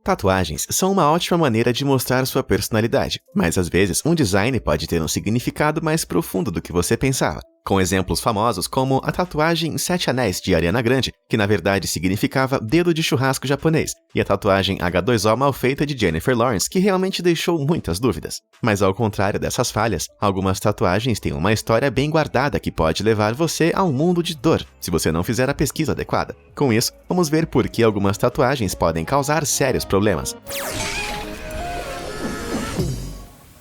Tatuagens são uma ótima maneira de mostrar sua personalidade, mas às vezes um design pode ter um significado mais profundo do que você pensava. Com exemplos famosos como a tatuagem Sete Anéis de Ariana Grande, que na verdade significava dedo de churrasco japonês, e a tatuagem H2O mal feita de Jennifer Lawrence, que realmente deixou muitas dúvidas. Mas ao contrário dessas falhas, algumas tatuagens têm uma história bem guardada que pode levar você a um mundo de dor, se você não fizer a pesquisa adequada. Com isso, vamos ver por que algumas tatuagens podem causar sérios problemas.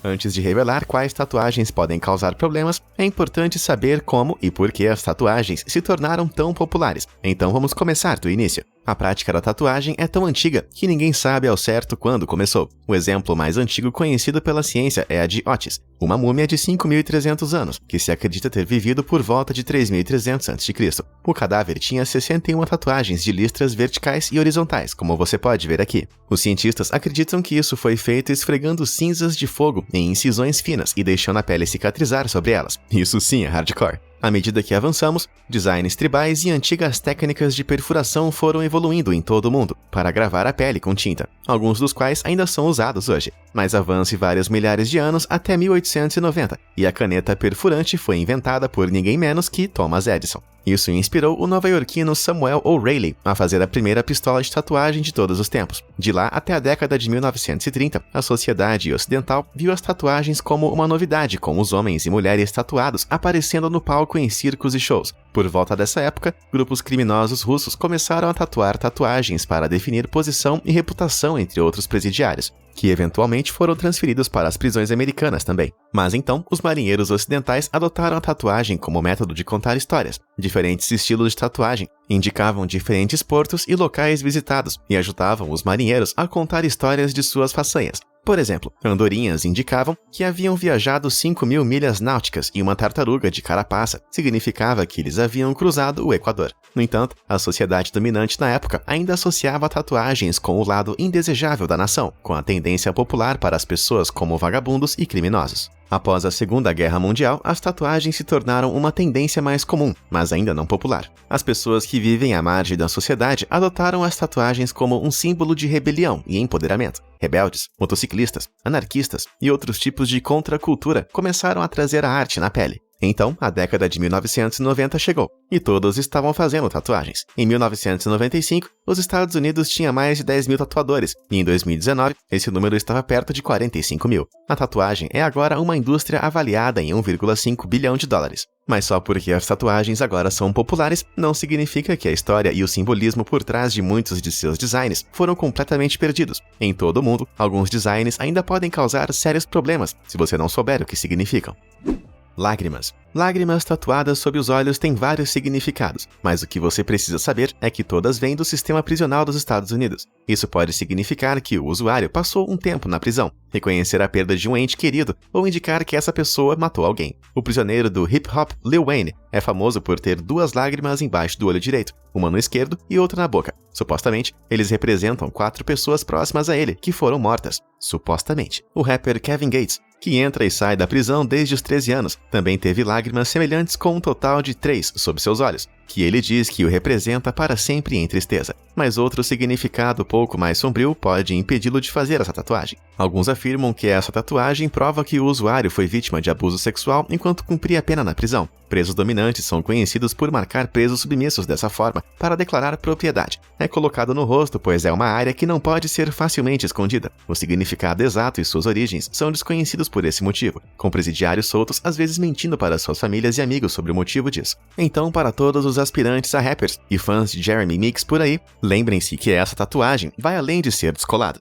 Antes de revelar quais tatuagens podem causar problemas, é importante saber como e por que as tatuagens se tornaram tão populares. Então vamos começar do início. A prática da tatuagem é tão antiga que ninguém sabe ao certo quando começou. O exemplo mais antigo conhecido pela ciência é a de Otis, uma múmia de 5.300 anos, que se acredita ter vivido por volta de 3.300 a.C. O cadáver tinha 61 tatuagens de listras verticais e horizontais, como você pode ver aqui. Os cientistas acreditam que isso foi feito esfregando cinzas de fogo em incisões finas e deixando a pele cicatrizar sobre elas. Isso sim é hardcore. À medida que avançamos, designs tribais e antigas técnicas de perfuração foram evoluindo em todo o mundo para gravar a pele com tinta, alguns dos quais ainda são usados hoje. Mas avance vários milhares de anos até 1890, e a caneta perfurante foi inventada por ninguém menos que Thomas Edison. Isso inspirou o nova-iorquino Samuel O'Reilly a fazer a primeira pistola de tatuagem de todos os tempos. De lá até a década de 1930, a sociedade ocidental viu as tatuagens como uma novidade, com os homens e mulheres tatuados aparecendo no palco em circos e shows. Por volta dessa época, grupos criminosos russos começaram a tatuar tatuagens para definir posição e reputação entre outros presidiários, que eventualmente foram transferidos para as prisões americanas também. Mas então, os marinheiros ocidentais adotaram a tatuagem como método de contar histórias. Diferentes estilos de tatuagem indicavam diferentes portos e locais visitados e ajudavam os marinheiros a contar histórias de suas façanhas. Por exemplo, andorinhas indicavam que haviam viajado 5.000 milhas náuticas e uma tartaruga de carapaça significava que eles haviam cruzado o Equador. No entanto, a sociedade dominante na época ainda associava tatuagens com o lado indesejável da nação, com a tendência popular para as pessoas como vagabundos e criminosos. Após a Segunda Guerra Mundial, as tatuagens se tornaram uma tendência mais comum, mas ainda não popular. As pessoas que vivem à margem da sociedade adotaram as tatuagens como um símbolo de rebelião e empoderamento. Rebeldes, motociclistas, anarquistas e outros tipos de contracultura começaram a trazer a arte na pele. Então, a década de 1990 chegou, e todos estavam fazendo tatuagens. Em 1995, os Estados Unidos tinha mais de 10 mil tatuadores, e em 2019, esse número estava perto de 45 mil. A tatuagem é agora uma indústria avaliada em 1,5 bilhão de dólares. Mas só porque as tatuagens agora são populares, não significa que a história e o simbolismo por trás de muitos de seus designs foram completamente perdidos. Em todo o mundo, alguns designs ainda podem causar sérios problemas, se você não souber o que significam. Lágrimas. Lágrimas tatuadas sob os olhos têm vários significados, mas o que você precisa saber é que todas vêm do sistema prisional dos Estados Unidos. Isso pode significar que o usuário passou um tempo na prisão, reconhecer a perda de um ente querido ou indicar que essa pessoa matou alguém. O prisioneiro do hip-hop Lil Wayne é famoso por ter 2 lágrimas embaixo do olho direito, uma no esquerdo e outra na boca. Supostamente, eles representam 4 pessoas próximas a ele que foram mortas. Supostamente. O rapper Kevin Gates, que entra e sai da prisão desde os 13 anos, também teve lágrimas semelhantes com um total de 3 sob seus olhos, que ele diz que o representa para sempre em tristeza. Mas outro significado pouco mais sombrio pode impedi-lo de fazer essa tatuagem. Alguns afirmam que essa tatuagem prova que o usuário foi vítima de abuso sexual enquanto cumpria a pena na prisão. Presos dominantes são conhecidos por marcar presos submissos dessa forma para declarar propriedade. É colocado no rosto, pois é uma área que não pode ser facilmente escondida. O significado exato e suas origens são desconhecidos por esse motivo, com presidiários soltos às vezes mentindo para suas famílias e amigos sobre o motivo disso. Então, para todos os aspirantes a rappers e fãs de Jeremy Mix por aí, lembrem-se que essa tatuagem vai além de ser descolada.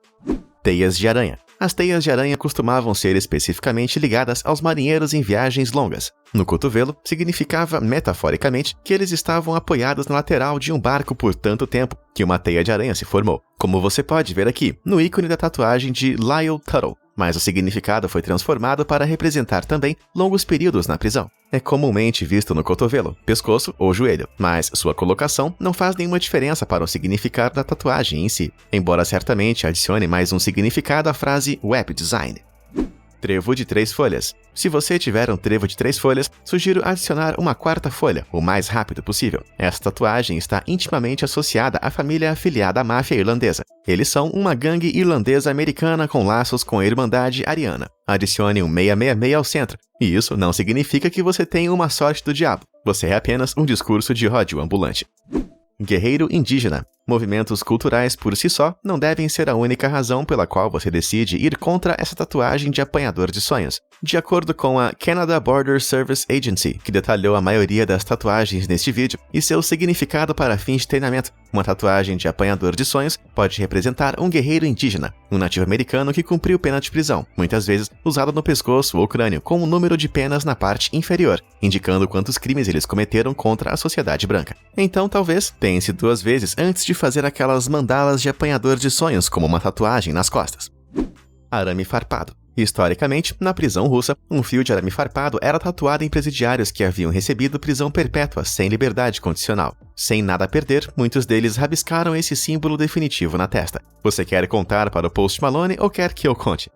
Teias de aranha. As teias de aranha costumavam ser especificamente ligadas aos marinheiros em viagens longas. No cotovelo, significava, metaforicamente, que eles estavam apoiados na lateral de um barco por tanto tempo que uma teia de aranha se formou, como você pode ver aqui, no ícone da tatuagem de Lyle Tuttle. Mas o significado foi transformado para representar também longos períodos na prisão. É comumente visto no cotovelo, pescoço ou joelho, mas sua colocação não faz nenhuma diferença para o significado da tatuagem em si, embora certamente adicione mais um significado à frase web design. Trevo de 3 folhas. Se você tiver um trevo de 3 folhas, sugiro adicionar uma 4ª folha o mais rápido possível. Essa tatuagem está intimamente associada à família afiliada à máfia irlandesa. Eles são uma gangue irlandesa-americana com laços com a Irmandade Ariana. Adicione um 666 ao centro. E isso não significa que você tem uma sorte do diabo. Você é apenas um discurso de ódio ambulante. Guerreiro indígena. Movimentos culturais por si só não devem ser a única razão pela qual você decide ir contra essa tatuagem de apanhador de sonhos. De acordo com a Canada Border Service Agency, que detalhou a maioria das tatuagens neste vídeo e seu significado para fins de treinamento, uma tatuagem de apanhador de sonhos pode representar um guerreiro indígena, um nativo americano que cumpriu pena de prisão, muitas vezes usado no pescoço ou crânio, com um número de penas na parte inferior, indicando quantos crimes eles cometeram contra a sociedade branca. Então talvez pense 2 vezes antes de fazer aquelas mandalas de apanhador de sonhos como uma tatuagem nas costas. Arame farpado. Historicamente, na prisão russa, um fio de arame farpado era tatuado em presidiários que haviam recebido prisão perpétua sem liberdade condicional. Sem nada a perder, muitos deles rabiscaram esse símbolo definitivo na testa. Você quer contar para o Post Malone ou quer que eu conte?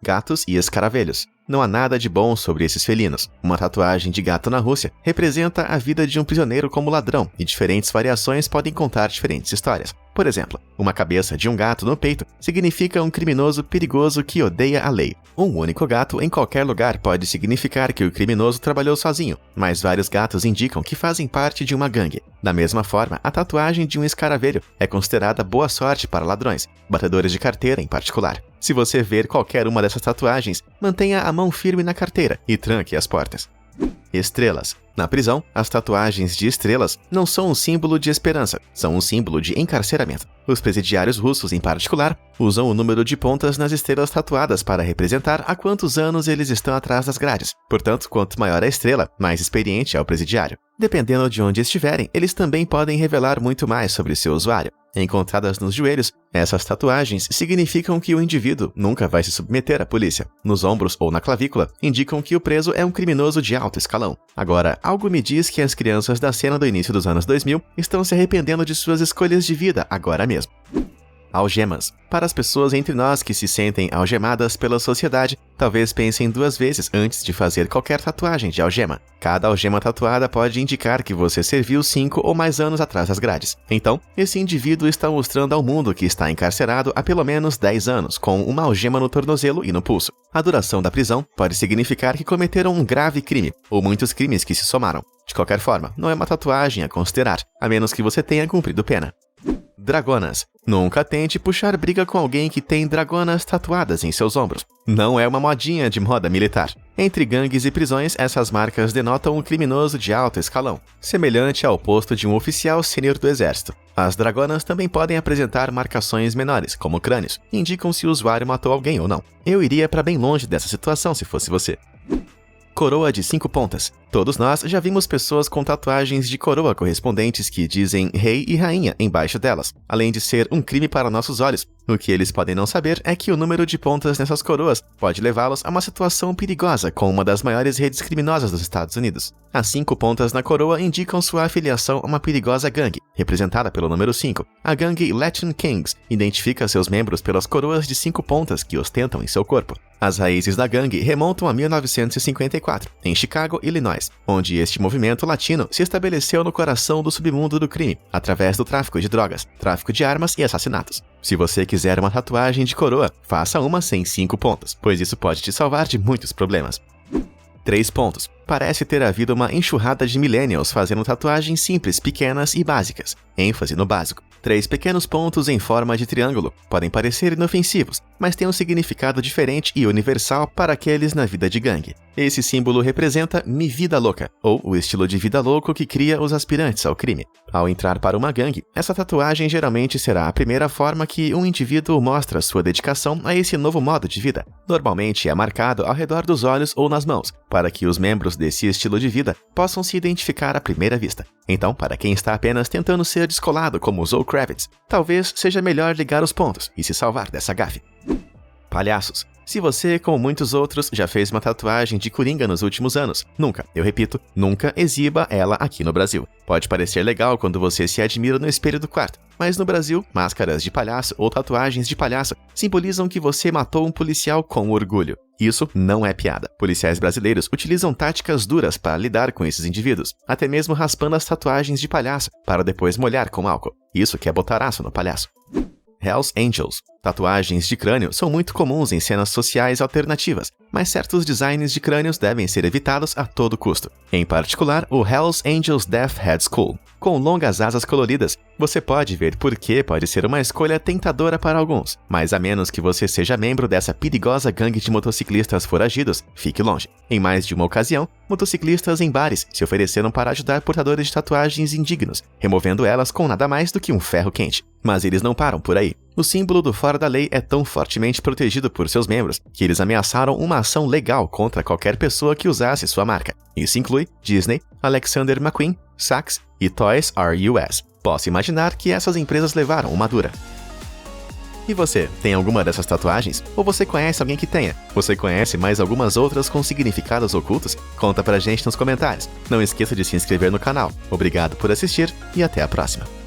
Gatos e escaravelhos. Não há nada de bom sobre esses felinos. Uma tatuagem de gato na Rússia representa a vida de um prisioneiro como ladrão, e diferentes variações podem contar diferentes histórias. Por exemplo, uma cabeça de um gato no peito significa um criminoso perigoso que odeia a lei. Um único gato em qualquer lugar pode significar que o criminoso trabalhou sozinho, mas vários gatos indicam que fazem parte de uma gangue. Da mesma forma, a tatuagem de um escaravelho é considerada boa sorte para ladrões, batedores de carteira em particular. Se você ver qualquer uma dessas tatuagens, mantenha a mão firme na carteira e tranque as portas. Estrelas. Na prisão, as tatuagens de estrelas não são um símbolo de esperança, são um símbolo de encarceramento. Os presidiários russos, em particular, usam o número de pontas nas estrelas tatuadas para representar há quantos anos eles estão atrás das grades. Portanto, quanto maior a estrela, mais experiente é o presidiário. Dependendo de onde estiverem, eles também podem revelar muito mais sobre seu usuário. Encontradas nos joelhos, essas tatuagens significam que o indivíduo nunca vai se submeter à polícia. Nos ombros ou na clavícula, indicam que o preso é um criminoso de alto escalão. Agora, algo me diz que as crianças da cena do início dos anos 2000 estão se arrependendo de suas escolhas de vida agora mesmo. Algemas. Para as pessoas entre nós que se sentem algemadas pela sociedade, talvez pensem 2 vezes antes de fazer qualquer tatuagem de algema. Cada algema tatuada pode indicar que você serviu 5 ou mais anos atrás das grades. Então, esse indivíduo está mostrando ao mundo que está encarcerado há pelo menos 10 anos, com uma algema no tornozelo e no pulso. A duração da prisão pode significar que cometeram um grave crime, ou muitos crimes que se somaram. De qualquer forma, não é uma tatuagem a considerar, a menos que você tenha cumprido pena. Dragonas. Nunca tente puxar briga com alguém que tem dragonas tatuadas em seus ombros. Não é uma modinha de moda militar. Entre gangues e prisões, essas marcas denotam um criminoso de alto escalão, semelhante ao posto de um oficial sênior do exército. As dragonas também podem apresentar marcações menores, como crânios, e indicam se o usuário matou alguém ou não. Eu iria para bem longe dessa situação se fosse você. Coroa de 5 pontas. Todos nós já vimos pessoas com tatuagens de coroa correspondentes que dizem rei e rainha embaixo delas, além de ser um crime para nossos olhos. O que eles podem não saber é que o número de pontas nessas coroas pode levá-los a uma situação perigosa com uma das maiores redes criminosas dos Estados Unidos. As 5 pontas na coroa indicam sua afiliação a uma perigosa gangue, representada pelo número 5. A gangue Latin Kings identifica seus membros pelas coroas de 5 pontas que ostentam em seu corpo. As raízes da gangue remontam a 1954, em Chicago, Illinois, onde este movimento latino se estabeleceu no coração do submundo do crime, através do tráfico de drogas, tráfico de armas e assassinatos. Se você quiser uma tatuagem de coroa, faça uma sem 5 pontas, pois isso pode te salvar de muitos problemas. 3 pontos. Parece ter havido uma enxurrada de millennials fazendo tatuagens simples, pequenas e básicas. ênfase no básico. 3 pequenos pontos em forma de triângulo podem parecer inofensivos, mas têm um significado diferente e universal para aqueles na vida de gangue. Esse símbolo representa Mi Vida Louca, ou o estilo de vida louco que cria os aspirantes ao crime. Ao entrar para uma gangue, essa tatuagem geralmente será a primeira forma que um indivíduo mostra sua dedicação a esse novo modo de vida. Normalmente é marcado ao redor dos olhos ou nas mãos, para que os membros desse estilo de vida possam se identificar à primeira vista. Então, para quem está apenas tentando ser descolado como Zoe Kravitz, talvez seja melhor ligar os pontos e se salvar dessa gafe. Palhaços. Se você, como muitos outros, já fez uma tatuagem de coringa nos últimos anos, nunca, eu repito, nunca exiba ela aqui no Brasil. Pode parecer legal quando você se admira no espelho do quarto, mas no Brasil, máscaras de palhaço ou tatuagens de palhaço simbolizam que você matou um policial com orgulho. Isso não é piada. Policiais brasileiros utilizam táticas duras para lidar com esses indivíduos, até mesmo raspando as tatuagens de palhaço para depois molhar com álcool. Isso que é botar aço no palhaço. Hells Angels. Tatuagens de crânio são muito comuns em cenas sociais alternativas, mas certos designs de crânios devem ser evitados a todo custo. Em particular, o Hells Angels Death Head Skull. Com longas asas coloridas, você pode ver por que pode ser uma escolha tentadora para alguns, mas a menos que você seja membro dessa perigosa gangue de motociclistas foragidos, fique longe. Em mais de uma ocasião, motociclistas em bares se ofereceram para ajudar portadores de tatuagens indignos, removendo elas com nada mais do que um ferro quente. Mas eles não param por aí. O símbolo do fora da lei é tão fortemente protegido por seus membros que eles ameaçaram uma ação legal contra qualquer pessoa que usasse sua marca. Isso inclui Disney, Alexander McQueen, Saks e Toys R Us. Posso imaginar que essas empresas levaram uma dura. E você, tem alguma dessas tatuagens? Ou você conhece alguém que tenha? Você conhece mais algumas outras com significados ocultos? Conta pra gente nos comentários. Não esqueça de se inscrever no canal. Obrigado por assistir e até a próxima.